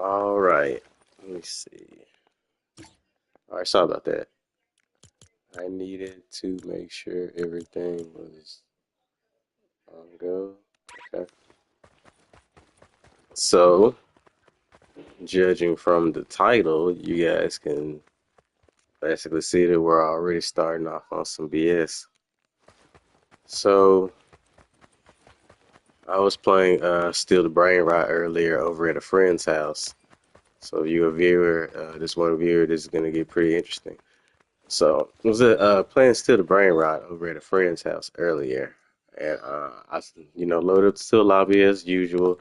All right. Let me see. All right, sorry about that. I needed to make sure everything was on go. Okay. So, judging from the title, you guys can basically see that we're already starting off on some BS. So, I was playing Steal the Brain Rot earlier over at a friend's house. So, if you're a viewer, this one viewer, this is going to get pretty interesting. So, I was playing Steal the Brain Rot over at a friend's house earlier. And I, loaded up to the lobby as usual,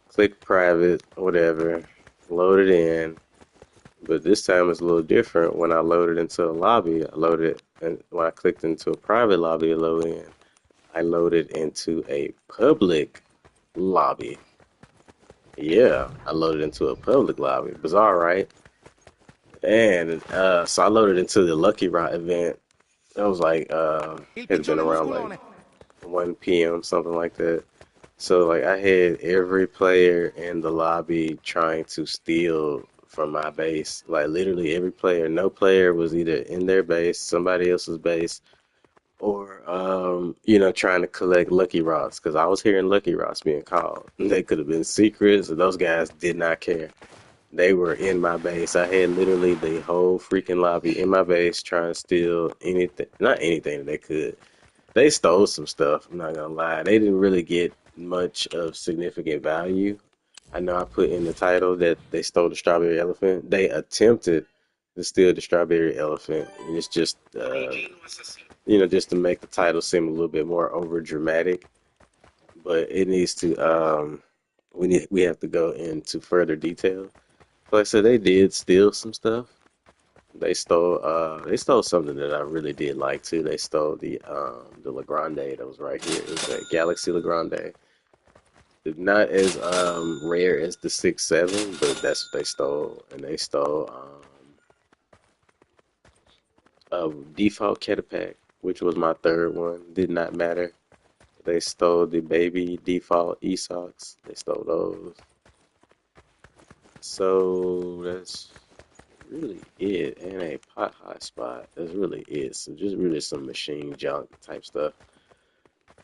click private, whatever, loaded in. But this time it's a little different. When I loaded into a lobby, I loaded, and when I clicked into a private lobby to load in, I loaded into a public lobby. Yeah, I loaded into a public lobby. Bizarre, right? And so I loaded into the Lucky Rot event. It was like Il had been piccione around like musculone. 1 p.m. something like that. So like I had every player in the lobby trying to steal from my base. Like literally every player. No player was either in their base, somebody else's base, or trying to collect lucky rods. Because I was hearing lucky rods being called. They could have been secrets, and those guys did not care. They were in my base. I had literally the whole freaking lobby in my base trying to steal anything, not anything that they could. They stole some stuff, I'm not gonna lie. They didn't really get much of significant value. I know I put in the title that they stole the strawberry elephant. They attempted to steal the strawberry elephant, and it's just, just to make the title seem a little bit more over dramatic. But it needs to, we have to go into further detail. Like I said, they did steal some stuff. They stole something that I really did like too. They stole the Legrande that was right here. It was a Galaxy Legrande. Not as rare as the 6-7, but that's what they stole. And they stole a default Catapack, which was my third one. Did not matter. They stole the baby default Esox. They stole those. So that's really it. And a pot hot spot. That's really it. So just really some machine junk type stuff.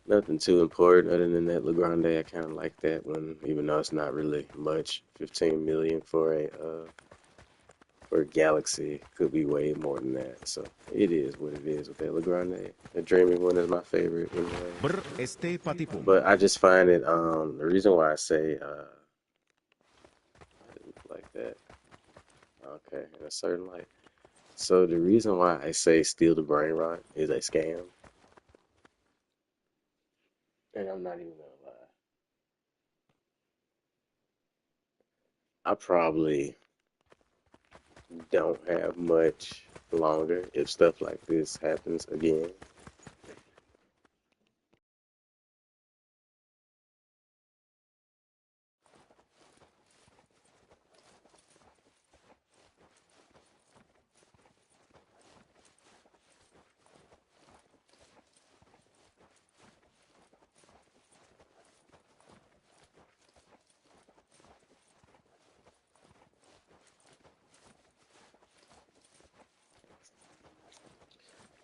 Nothing too important other than that Legrande. I kind of like that one, even though it's not really much. 15 million for a Galaxy could be way more than that. So it is what it is with that Legrande. The Dreaming one is my favorite anyway. Brr, este patipum. But I just find it the reason why I say like that. Okay, in a certain light. So the reason why I say steal the brain rot is a scam, and I'm not even gonna lie. I probably don't have much longer if stuff like this happens again.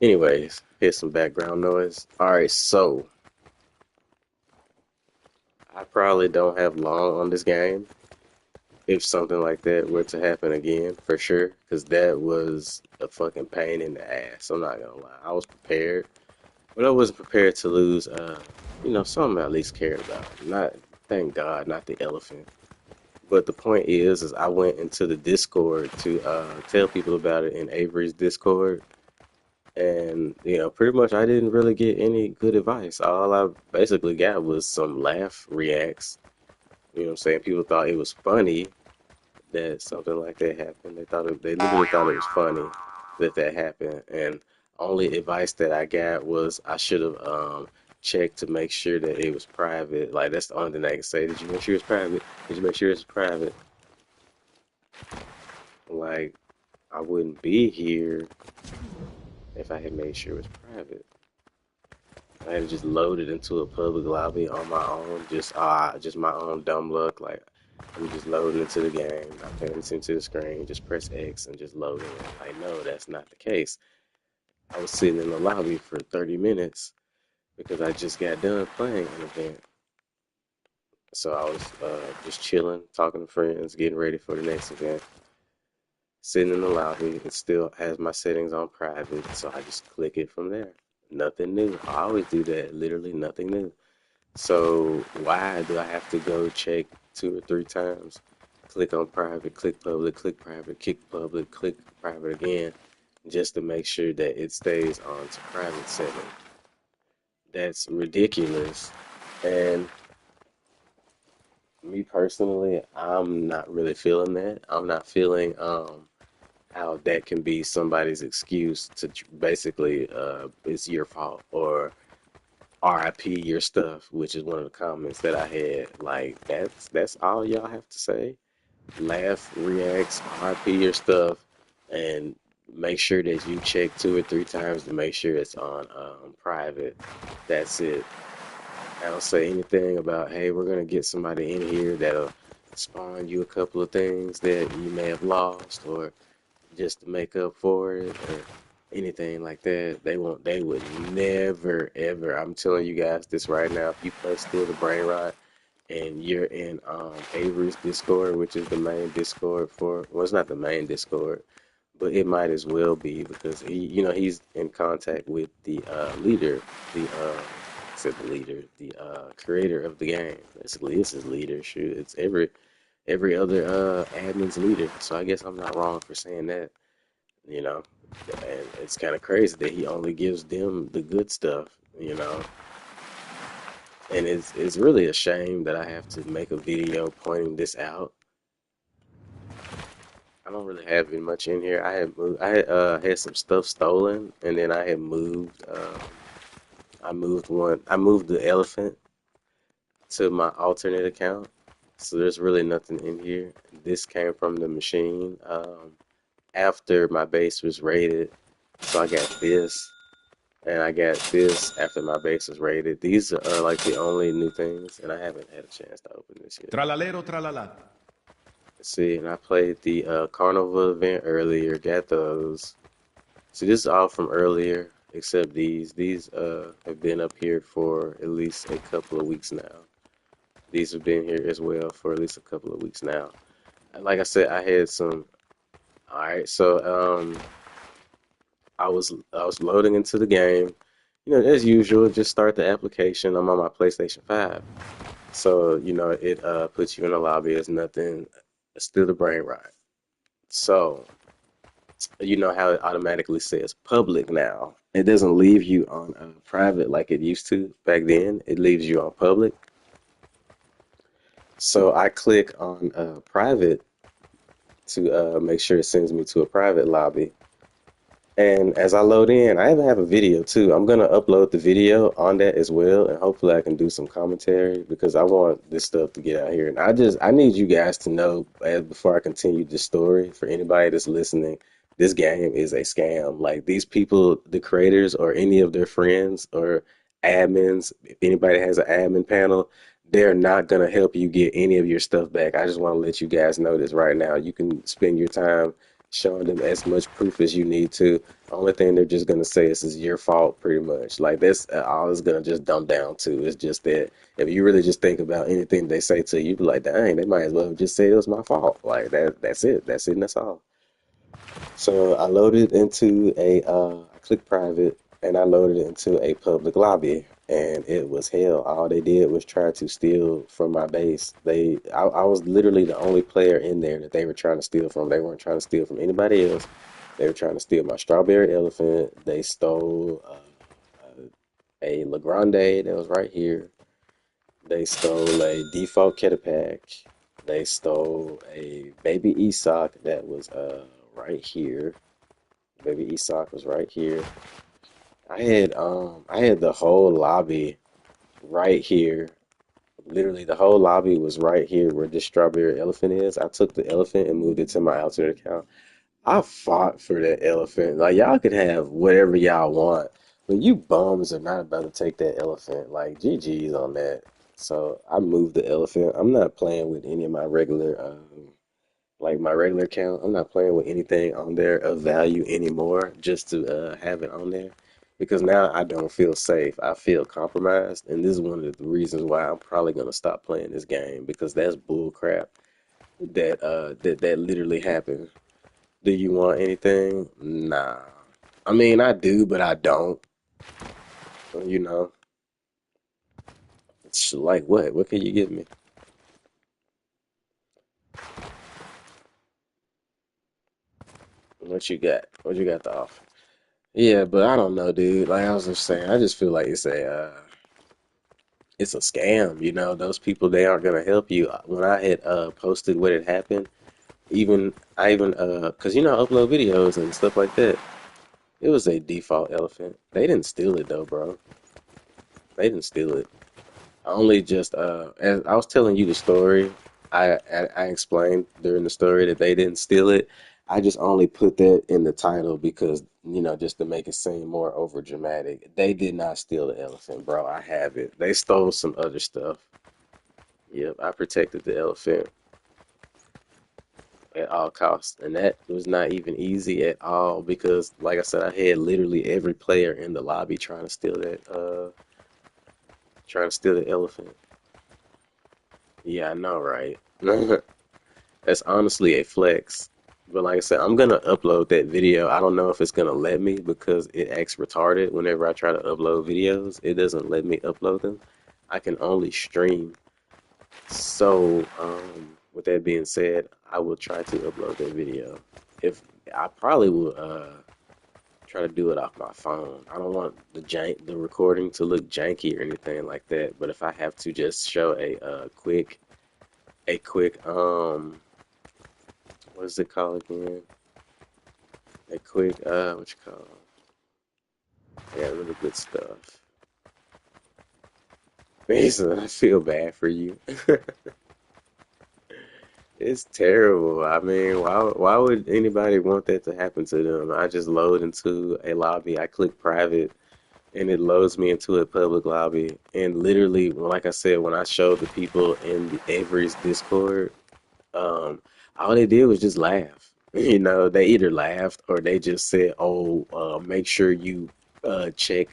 Anyways, here's some background noise. All right, so I probably don't have long on this game if something like that were to happen again, for sure, because that was a fucking pain in the ass. I'm not gonna lie. I was prepared, but I wasn't prepared to lose, something I at least cared about. Not, thank God, not the elephant. But the point is I went into the Discord to tell people about it in Avery's Discord, and pretty much I didn't really get any good advice. All I basically got was some laugh reacts, You know what I'm saying? People thought it was funny that something like that happened. They literally thought it was funny that that happened. And only advice that I got was I should have checked to make sure that it was private. Like that's the only thing I can say. Did you make sure it's private? Did you make sure it's private? Like I wouldn't be here if I had made sure it was private. I had to just load it into a public lobby on my own, just my own dumb luck. Like I'm just loading into the game, not paying attention to the screen, just press X and just load in. Like no, that's not the case. I was sitting in the lobby for 30 minutes because I just got done playing an event. So I was just chilling, talking to friends, getting ready for the next event. Sitting in the lobby, it still has my settings on private, so I just click it from there. Nothing new. I always do that. Literally nothing new. So why do I have to go check 2 or 3 times? Click on private, click private, click private again, just to make sure that it stays on to private setting. That's ridiculous. And me personally, I'm not really feeling that. I'm not feeling how that can be somebody's excuse to basically it's your fault or RIP your stuff, which is one of the comments that I had. Like that's all y'all have to say. Laugh, reacts, RIP your stuff, and make sure that you check 2 or 3 times to make sure it's on private. That's it. I don't say anything about, hey, we're gonna get somebody in here that'll spawn you a couple of things that you may have lost, or just to make up for it, or anything like that. They would never, ever. I'm telling you guys this right now. If you play Still the Brainrot and you're in Avery's Discord, which is the main Discord for, well, it's not the main Discord, but it might as well be because he's in contact with the leader, the I said the leader, the creator of the game. Basically, it's his leader. Shoot, it's every other admin's leader. So I guess I'm not wrong for saying that. You know, and it's kind of crazy that he only gives them the good stuff. You know, and it's really a shame that I have to make a video pointing this out. I don't really have very much in here. I had some stuff stolen, and then I had moved. I moved the elephant to my alternate account, so there's really nothing in here. This came from the machine after my base was raided, so I got this, and I got this after my base was raided. These are like the only new things, and I haven't had a chance to open this yet. Tralalero, tralala. Let's see, and I played the carnival event earlier. Got those. See, this is all from earlier, except these. These have been up here for at least a couple of weeks now. These have been here as well for at least a couple of weeks now. Like I said, I had some. All right, so I was loading into the game. As usual, just start the application. I'm on my PlayStation 5. So, it puts you in a lobby as nothing, still the brain rot. So, you know how it automatically says public now. It doesn't leave you on private like it used to back then. It leaves you on public. So I click on private to make sure it sends me to a private lobby. And as I load in, I even have a video too. I'm gonna upload the video on that as well, and hopefully I can do some commentary because I want this stuff to get out here. And I need you guys to know before I continue this story, for anybody that's listening, this game is a scam. Like these people, the creators or any of their friends or admins, if anybody has an admin panel, they're not gonna help you get any of your stuff back. I just want to let you guys know this right now. You can spend your time showing them as much proof as you need to. The only thing they're just gonna say is it's your fault, pretty much. Like that's all it's gonna just dumb down to. It's just that if you really just think about anything they say to you, you be like, dang, they might as well just say it was my fault. Like that. That's it. That's it. And that's all. So I loaded into I clicked private and I loaded into a public lobby, and it was hell. All they did was try to steal from my base. I was literally the only player in there that they were trying to steal from. They weren't trying to steal from anybody else. They were trying to steal my strawberry elephant. They stole a Legrande that was right here. They stole a default Ketapack. They stole a baby Esoc that was right here. Baby Esoc was right here. I had the whole lobby right here. Literally the whole lobby was right here where this strawberry elephant is. I took the elephant and moved it to my alternate account. I fought for that elephant. Like y'all could have whatever y'all want, but you bums are not about to take that elephant. Like GG's on that. So I moved the elephant. I'm not playing with any of my regular, like my regular account. I'm not playing with anything on there of value anymore, just to have it on there, because now I don't feel safe. I feel compromised, and this is one of the reasons why I'm probably gonna stop playing this game because that's bull crap that literally happened. Do you want anything? Nah. I mean, I do, but I don't. You know, it's like what? What can you give me? What you got? What you got to offer? Yeah, but I don't know, dude. Like I was just saying, I just feel like it's a scam. You know, those people they aren't gonna help you. When I had posted what had happened, cause you know I upload videos and stuff like that. It was a default elephant. They didn't steal it though, bro. They didn't steal it. I only just as I was telling you the story, I explained during the story that they didn't steal it. I just only put that in the title because just to make it seem more over dramatic. They did not steal the elephant, bro. I have it. They stole some other stuff. Yep, I protected the elephant at all costs, and that was not even easy at all because, like I said, I had literally every player in the lobby trying to steal the elephant. Yeah, I know, right? That's honestly a flex. But like I said, I'm gonna upload that video. I don't know if it's gonna let me because it acts retarded whenever I try to upload videos. It doesn't let me upload them. I can only stream. So, with that being said, I will try to upload that video. If I probably will try to do it off my phone. I don't want the recording to look janky or anything like that. But if I have to just show a quick what is it called again? A quick what you call I got really good stuff. Mason, I feel bad for you. It's terrible. I mean, why would anybody want that to happen to them? I just load into a lobby, I click private, and it loads me into a public lobby. And literally, like I said, when I showed the people in Avery's Discord, um, all they did was just laugh. You know, they either laughed or they just said, "Oh, make sure you check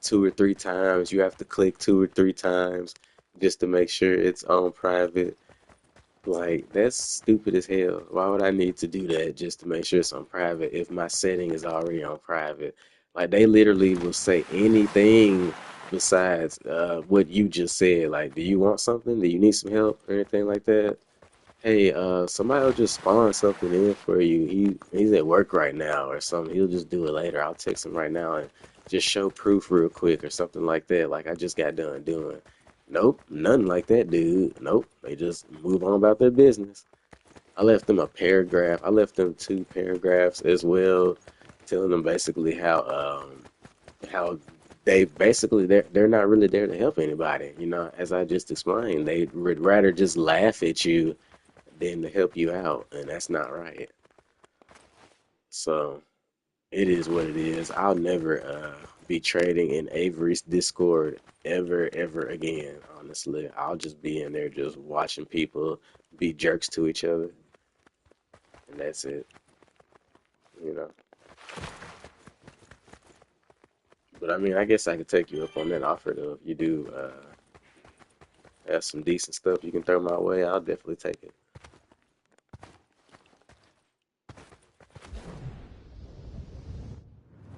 2 or 3 times. You have to click 2 or 3 times just to make sure it's on private." Like, that's stupid as hell. Why would I need to do that just to make sure it's on private if my setting is already on private? Like, they literally will say anything besides what you just said. Like, do you want something? Do you need some help or anything like that? Hey, somebody will just spawn something in for you. He's at work right now or something. He'll just do it later. I'll text him right now and just show proof real quick or something like that. Like I just got done doing. Nope, nothing like that, dude. Nope. They just move on about their business. I left them a paragraph. I left them 2 paragraphs as well, telling them basically how they basically they're not really there to help anybody. You know, as I just explained, they would rather just laugh at you than to help you out, and that's not right. So it is what it is. I'll never be trading in Avery's Discord ever again. Honestly, I'll just be in there just watching people be jerks to each other, and that's it. You know. But I mean, I guess I could take you up on that offer though. If you do have some decent stuff you can throw my way, I'll definitely take it.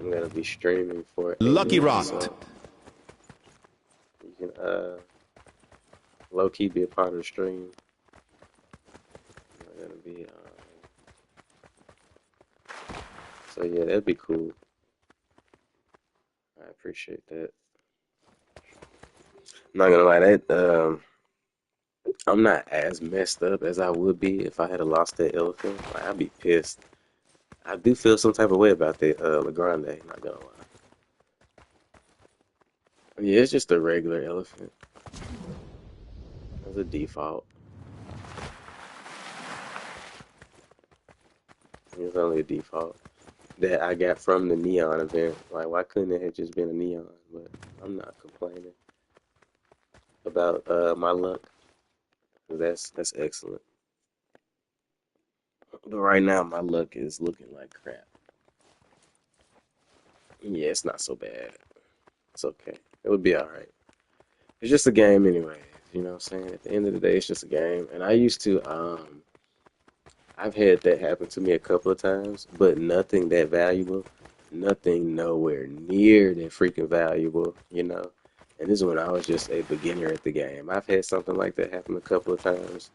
I'm gonna be streaming for a Lucky minute, Rot. so you can low key be a part of the stream. I'm gonna be so yeah, that'd be cool. I appreciate that. Not gonna lie, that I'm not as messed up as I would be if I had lost that elephant. Like, I'd be pissed. I do feel some type of way about that Legrande, not gonna lie. Yeah, it's just a regular elephant. It's a default. It's only a default that I got from the neon event. Like, why couldn't it have just been a neon? But I'm not complaining about my luck. That's excellent. But right now, my luck is looking like crap. Yeah, it's not so bad. It's okay. It would be all right. It's just a game anyway. You know what I'm saying? At the end of the day, it's just a game. And I used to, I've had that happen to me a couple of times, but nothing that valuable. Nothing nowhere near that freaking valuable, you know? And this is when I was just a beginner at the game. I've had something like that happen a couple of times.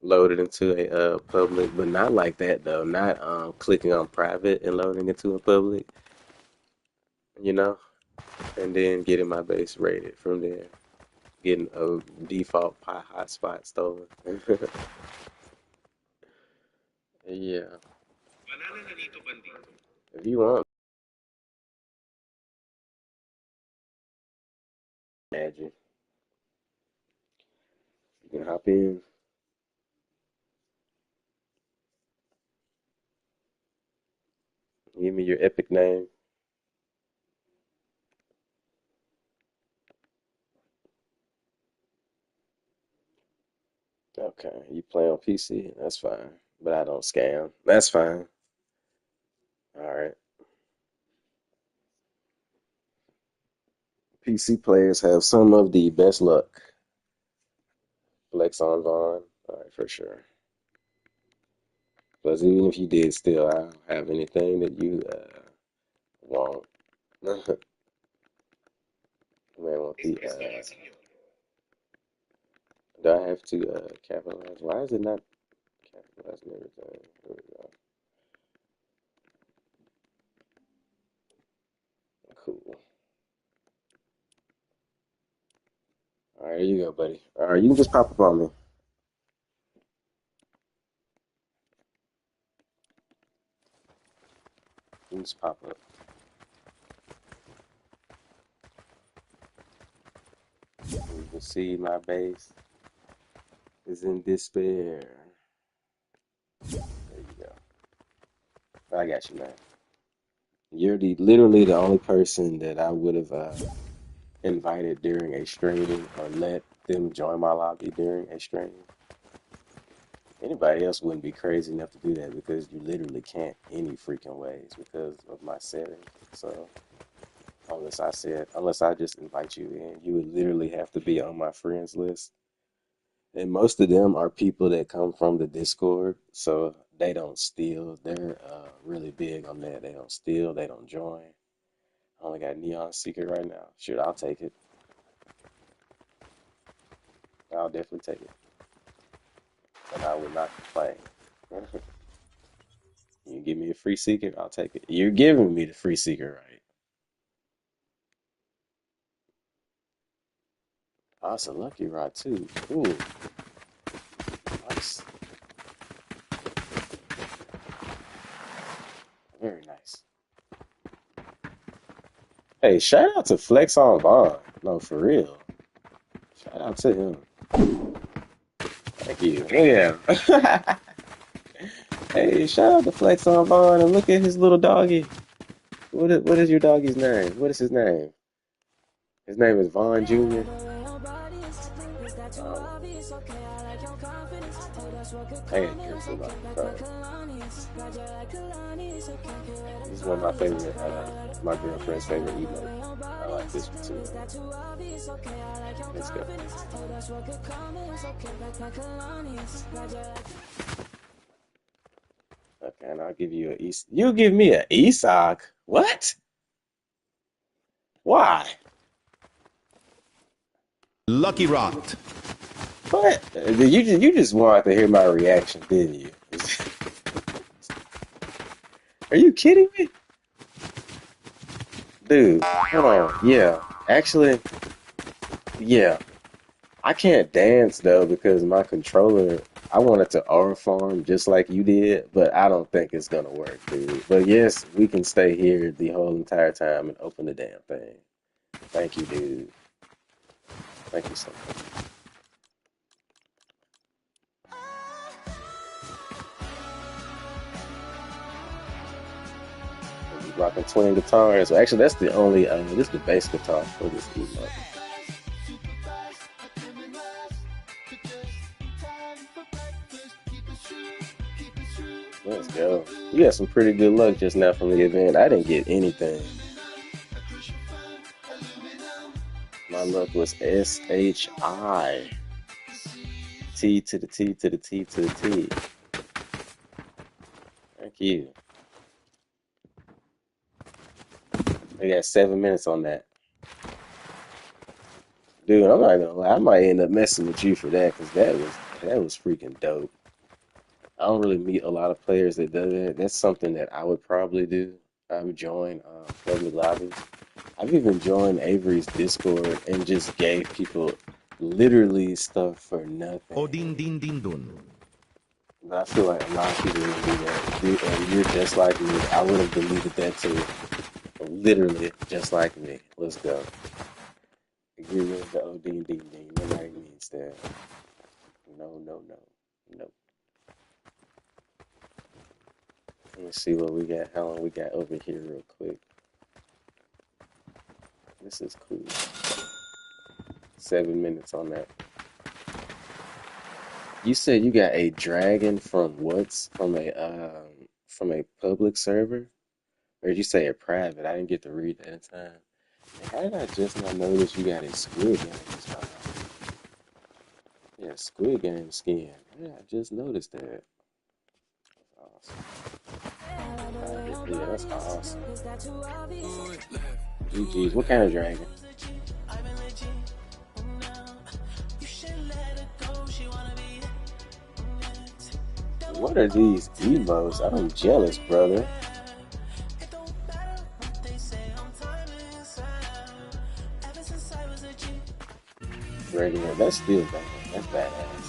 Loaded into a public, but not like that though. Not clicking on private and loading into a public, you know? And then getting my base raided from there. Getting a default pie hotspot stolen. Yeah. If you want, imagine. You can hop in. Give me your epic name. Okay. You play on PC? That's fine. But I don't scam. That's fine. Alright. PC players have some of the best luck. Flex on Vaughn. Alright, for sure. Plus, even if you did still, I don't have anything that you want. Man, want the do I have to capitalize? Why is it not capitalizing everything? There we go. Cool. All right, here you go, buddy. All right, you can just pop up on me. You can just pop up. You can see my base is in despair. There you go. I got you, man. You're literally the only person that I would have invited during a stream or let them join my lobby during a stream. Anybody else wouldn't be crazy enough to do that because you literally can't any freaking ways because of my settings. So unless I just invite you in, you would literally have to be on my friends list. And most of them are people that come from the Discord, so they don't steal. They're really big on that. They don't steal. They don't join. I only got Neon Secret right now. Sure, I'll take it. I'll definitely take it, and I will not complain. You give me a free secret, I'll take it. You're giving me the free secret, right? Oh, it's a lucky rod too. Ooh, nice. Very nice. Hey, shout out to Flex on Bond. No, for real. Shout out to him. Thank you. Yeah. Hey, shout out to Flex on Bond and look at his little doggy. What is your doggy's name? What is his name? His name is Vaughn Jr. Um, I ain't careful about the phone. This is one of my favorite, my girlfriend's favorite emote. I like this one too. Let's go. Okay, and I'll give you a East. You give me an Esoc? What? Why? Lucky Rot. What? You just wanted to hear my reaction, didn't you? Are you kidding me? Dude, hold on. Yeah. Actually, yeah. I can't dance though because my controller, I wanted to R farm just like you did, but I don't think it's gonna work, dude. But yes, we can stay here the whole entire time and open the damn thing. Thank you, dude. Thank you so much. We rocking twin guitars. So actually, that's the only. This is the bass guitar for this emote. Let's go. You had some pretty good luck just now from the event. I didn't get anything. My luck was SHI. T to the T to the T to the T. Thank you. I got 7 minutes on that. Dude, I'm not gonna lie. I might end up messing with you for that because that was freaking dope. I don't really meet a lot of players that do that. That's something that I would probably do. I would join public lobbies. I've even joined Avery's Discord and just gave people literally stuff for O nothing. din din din dun. But I feel like a lot of people would do that. Dude, and you're just like me. I would have deleted that too. Literally just like me. Let's go. Get rid of the O ding ding ding. Nobody needs that. No, no, no. No. Let me see what we got. How long we got over here real quick. This is cool. 7 minutes on that. You said you got a dragon from what's from a public server? Or did you say a private? I didn't get to read that in time. And how did I just not notice you got a Squid Game skin? Yeah, Squid Game skin. Yeah, I just noticed that. That's awesome. Yeah, that's awesome. GG's. What kind of dragon? What are these emotes? I'm jealous, brother. Regular. That's still bad. That's badass.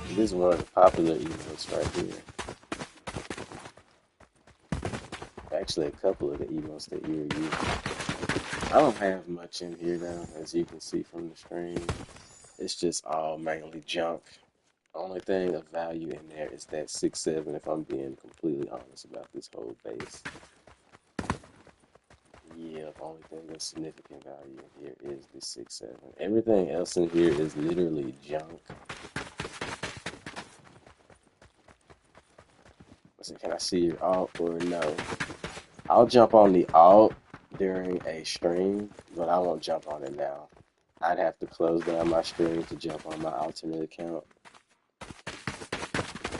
This is one of the popular emotes right here. Actually, a couple of the emotes that you're using. I don't have much in here though, as you can see from the screen. It's just all mainly junk. Only thing of value in there is that 6-7, if I'm being completely honest about this whole base. Yeah, the only thing of significant value in here is the 6-7. Everything else in here is literally junk. So can I see your alt or no? I'll jump on the alt during a stream, but I won't jump on it now. I'd have to close down my stream to jump on my alternate account.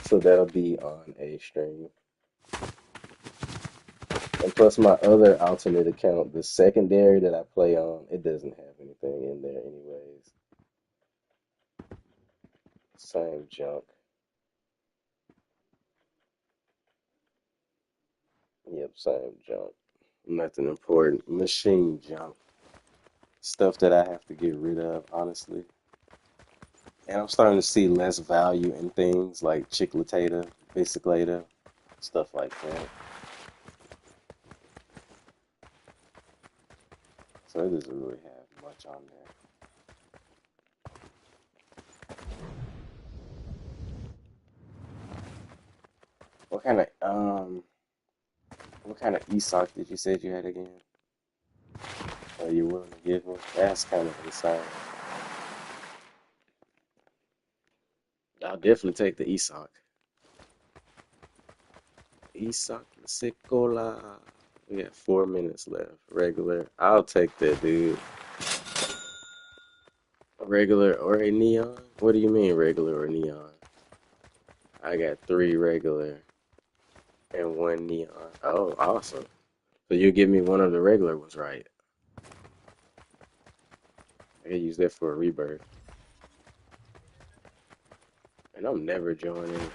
So that'll be on a stream. And plus my other alternate account, the secondary that I play on, it doesn't have anything in there anyways. Same junk. Yep, same junk. Nothing important. Machine junk. Stuff that I have to get rid of, honestly. And I'm starting to see less value in things like chicletator, bicicleta, stuff like that. So it doesn't really have much on there. What kind of what kind of ESOC did you say you had again? Are you willing to give one? That's kind of insane. I'll definitely take the ESOC. ESOC Secola. We got 4 minutes left. Regular. I'll take that, dude. Regular or a neon? What do you mean regular or neon? I got 3 regular and 1 neon. Oh, awesome. So you give me one of the regular ones, right? I can use that for a rebirth. And I'm never joining.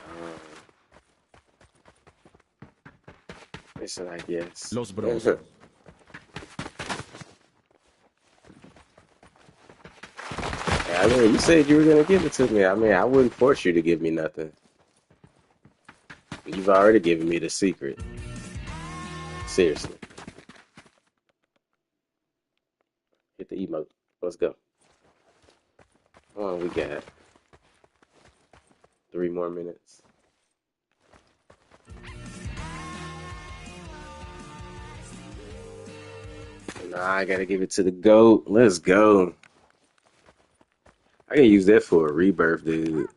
Listen, I guess. Los Bros. I mean, you said you were gonna give it to me. I mean, I wouldn't force you to give me nothing. You've already given me the secret. Seriously. Hit the emote. Let's go. Oh, we got 3 more minutes. Nah, I gotta give it to the GOAT. Let's go. I can use that for a rebirth, dude.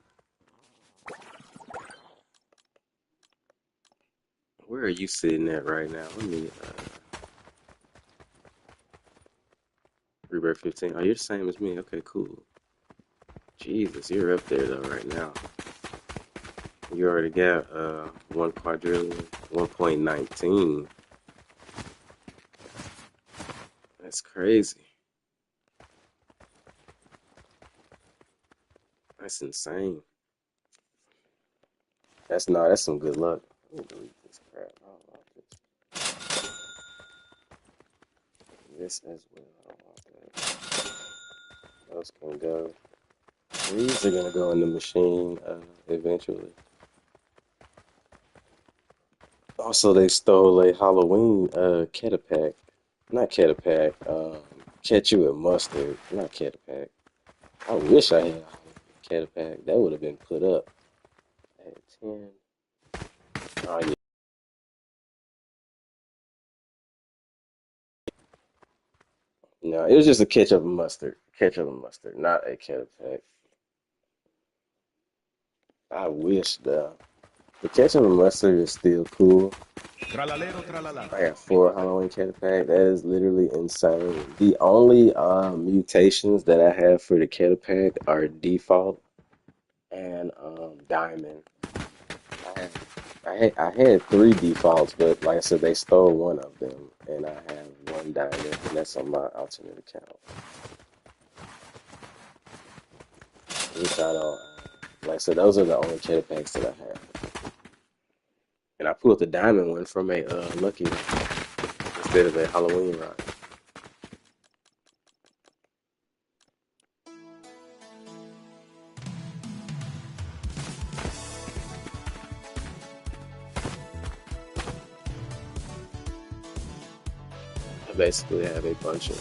Where are you sitting at right now? Let me rebirth 15. Oh, you're the same as me. Okay, cool. Jesus, you're up there though right now. You already got 1 quadrillion, 1.19. That's crazy. That's insane. That's some good luck. Let me delete this crap. I don't want this as well. I don't want that. Those can go. These are gonna go in the machine eventually. Also, they stole a Halloween Catapack. Not Catapack. Ketchup and mustard. Not Catapack. I wish I had a Halloween Catapack. That would have been put up at 10. Oh yeah. No, it was just a ketchup and mustard. Ketchup and mustard, not a Catapack. I wish though. The ketchup and mustard is still cool. Tralalero tralala. I got 4 Halloween Catapack. That is literally insane. The only mutations that I have for the Catapack are default and diamond. I had, I had 3 defaults, but like I said, they stole one of them, and I have 1 diamond, and that's on my alternate account, which I don't. Like I said, those are the only Catapacks that I have, and I pulled the diamond one from a lucky instead of a Halloween rock. I basically have a bunch of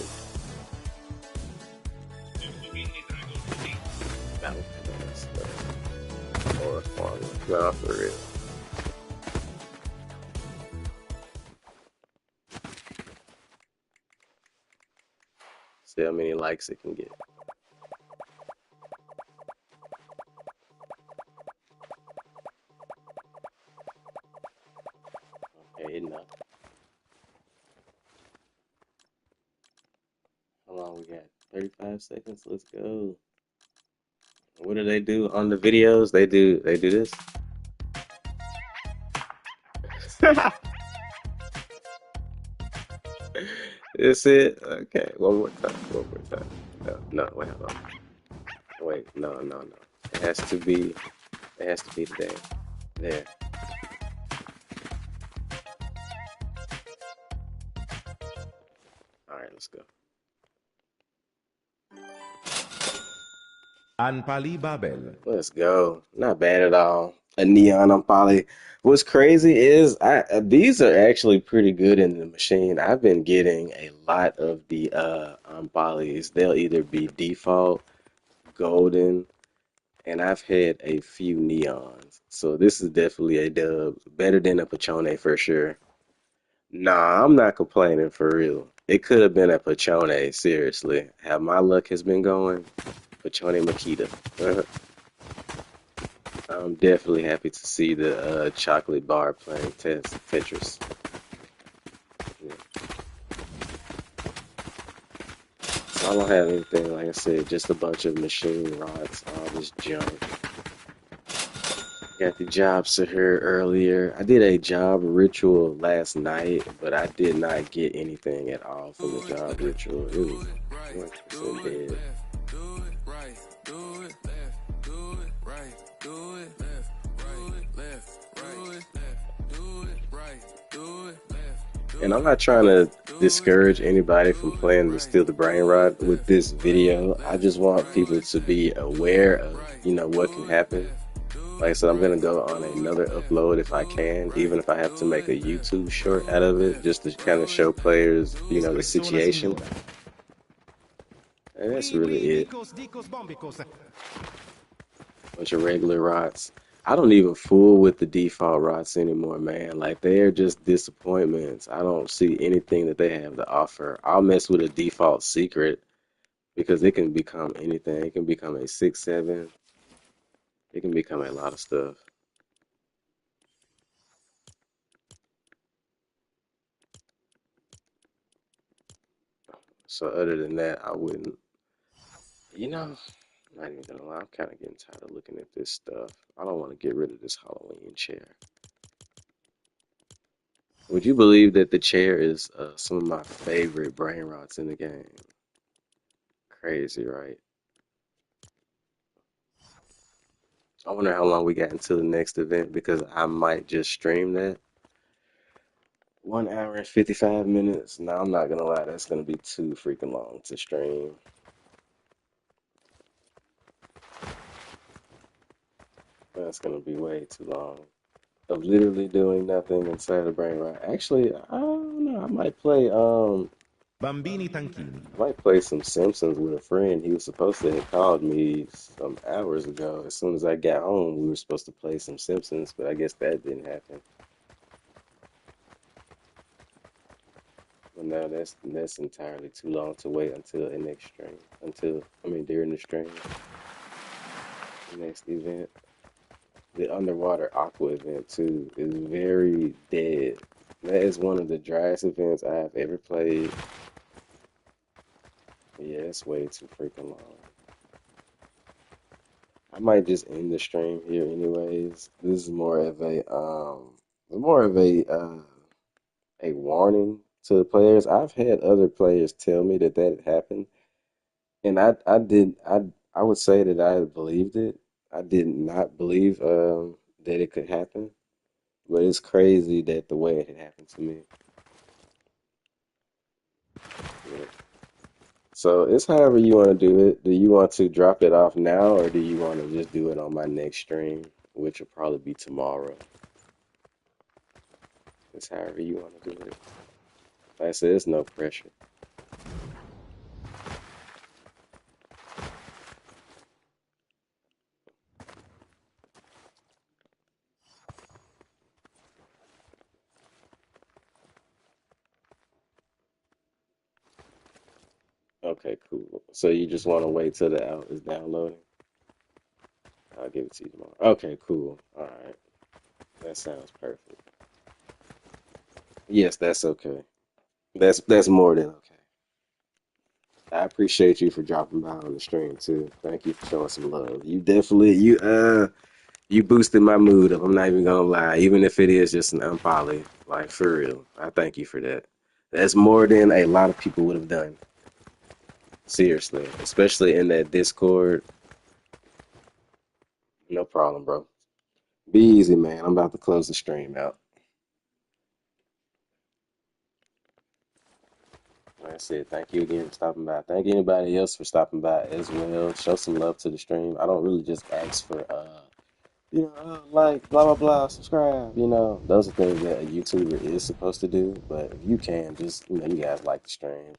battle pass or farm. No, for real. See how many likes it can get. Okay, enough. How long we got? 35 seconds. Let's go. What do they do on the videos? They do this. That's it. Okay, one more time. One more time. No, no, wait, hold on. Wait, no, no, no. It has to be. It has to be today. There. All right, let's go. Anpali Babel. Let's go. Not bad at all. A neon on poly. What's crazy is these are actually pretty good in the machine. I've been getting a lot of the polys. They'll either be default, golden, and I've had a few neons. So this is definitely a dub. Better than a Pachone for sure. Nah, I'm not complaining for real. It could have been a Pachone, seriously. How my luck has been going, Pachone Makita. I'm definitely happy to see the chocolate bar playing Tetris. Yeah. So I don't have anything, like I said, just a bunch of machine rods, all this junk. Got the jobs to her earlier. I did a job ritual last night, but I did not get anything at all from the job ritual. It was 100% dead. And I'm not trying to discourage anybody from playing the Steal the Brain Rot with this video. I just want people to be aware of, what can happen. Like I said, I'm gonna go on another upload if I can, even if I have to make a YouTube short out of it, just to kind of show players, the Espresso una situation. signora. And that's Oui, really oui, it. Dicos, Dicos, Bombicos. Bunch of regular rots. I don't even fool with the default rots anymore, man. Like they're just disappointments. I don't see anything that they have to offer. I'll mess with a default secret because it can become anything. It can become a 6-7. It can become a lot of stuff. So other than that, I wouldn't. I'm not even gonna lie. I'm kind of getting tired of looking at this stuff. I don't want to get rid of this Halloween chair. Would you believe that the chair is some of my favorite brain rots in the game? Crazy, right? I wonder how long we got until the next event because I might just stream that. 1 hour and 55 minutes. No, I'm not gonna lie, that's gonna be too freaking long to stream. That's gonna be way too long. Of literally doing nothing inside of brain rot. Actually, I don't know. Bambini Tanchini. I might play some Simpsons with a friend. He was supposed to have called me some hours ago. As soon as I got home, we were supposed to play some Simpsons, but I guess that didn't happen. Well, no, that's entirely too long to wait until the next stream. During the stream, the next event. The underwater aqua event too is very dead. That is one of the driest events I have ever played. Yeah, it's way too freaking long. I might just end the stream here anyways. This is more of a warning to the players. I've had other players tell me that that had happened, and I would say that I believed it. I did not believe that it could happen, but it's crazy that the way it had happened to me. Yeah. So it's however you want to do it. Do you want to drop it off now, or do you want to just do it on my next stream, which will probably be tomorrow? It's however you want to do it. Like I said, it's no pressure. Okay, cool. So you just want to wait till the out is downloading? I'll give it to you tomorrow. Okay, cool. All right. That sounds perfect. Yes, that's okay. That's more than okay. I appreciate you for dropping by on the stream too. Thank you for showing some love. You boosted my mood up. I'm not even gonna lie. Even if it is just an unpoly, like for real. I thank you for that. That's more than a lot of people would have done. Seriously. Especially in that Discord. No problem, bro. Be easy, man. I'm about to close the stream out. Like I said, thank you again for stopping by. Thank anybody else for stopping by as well. Show some love to the stream. I don't really just ask for like blah blah blah, subscribe. Those are things that a YouTuber is supposed to do. But if you can, just you guys like the stream.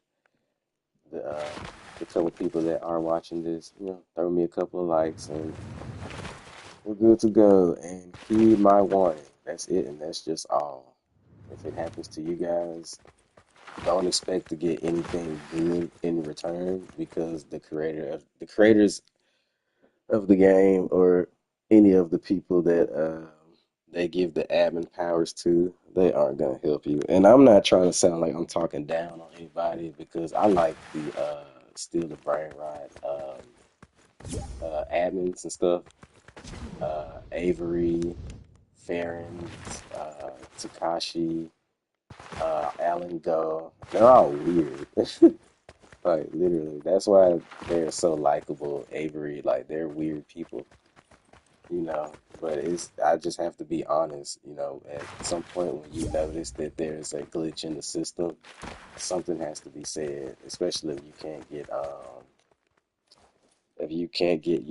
The couple people that are watching this, throw me a couple of likes and we're good to go. And heed my warning. That's it, and that's just all. If it happens to you guys, don't expect to get anything good in return because the creators of the game or any of the people that they give the admin powers to, they aren't gonna help you. And I'm not trying to sound like I'm talking down on anybody because I like the Steal the Brain Ride admins and stuff. Avery, Farron, Takashi, Alan Go. They're all weird. Like literally, that's why they're so likable. Avery, like they're weird people. you know. But it's I just have to be honest, at some point when you notice that there's a glitch in the system, something has to be said, especially if you can't get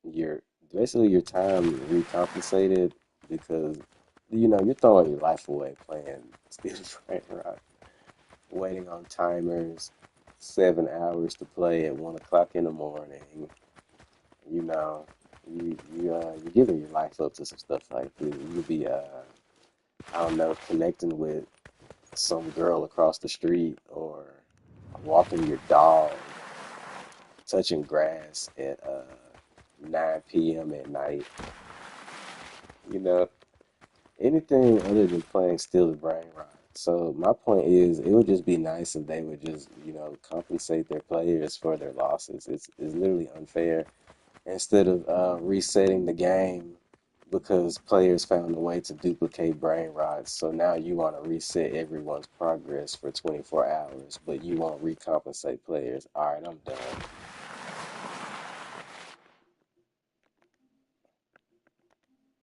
your basically your time recompensated because you're throwing your life away playing Steel Brain Rock, waiting on timers, 7 hours to play at 1 o'clock in the morning. You know, you're giving your life up to some stuff like this. You'll be I don't know, connecting with some girl across the street or walking your dog, touching grass at 9 p.m. at night. You know, anything other than playing Steal the Brain Rot. So my point is, it would just be nice if they would just, compensate their players for their losses. It's literally unfair. Instead of resetting the game because players found a way to duplicate brain rots. So now you want to reset everyone's progress for 24 hours, but you won't recompensate players. All right, I'm done.